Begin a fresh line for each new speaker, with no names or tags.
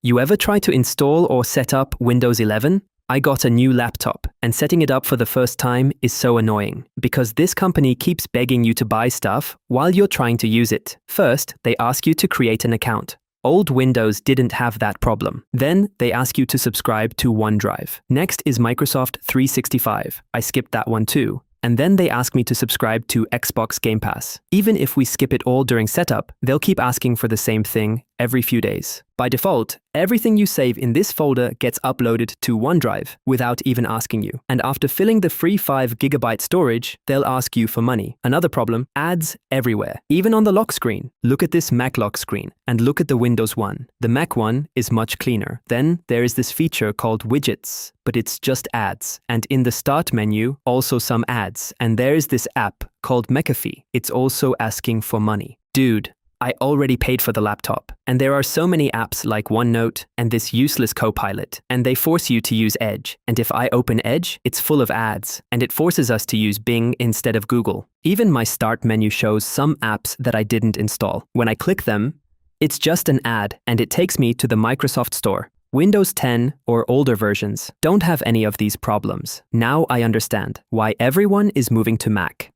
You ever try to install or set up Windows 11? I got a new laptop, and setting it up for the first time is so annoying, because this company keeps begging you to buy stuff while you're trying to use it. First, they ask you to create an account. Old Windows didn't have that problem. Then, they ask you to subscribe to OneDrive. Next is Microsoft 365. I skipped that one too. And then they ask me to subscribe to Xbox Game Pass. Even if we skip it all during setup, they'll keep asking for the same thing every few days. By default, everything you save in this folder gets uploaded to OneDrive without even asking you. And after filling the free 5 GB storage, they'll ask you for money. Another problem, ads everywhere, even on the lock screen. Look at this Mac lock screen and look at the Windows one. The Mac one is much cleaner. Then there is this feature called widgets, but it's just ads. And in the start menu, also some ads. And there is this app called McAfee. It's also asking for money. Dude, I already paid for the laptop, and there are so many apps like OneNote and this useless Copilot, and they force you to use Edge. And if I open Edge, it's full of ads, and it forces us to use Bing instead of Google. Even my start menu shows some apps that I didn't install. When I click them, it's just an ad, and it takes me to the Microsoft Store. Windows 10 or older versions don't have any of these problems. Now I understand why everyone is moving to Mac.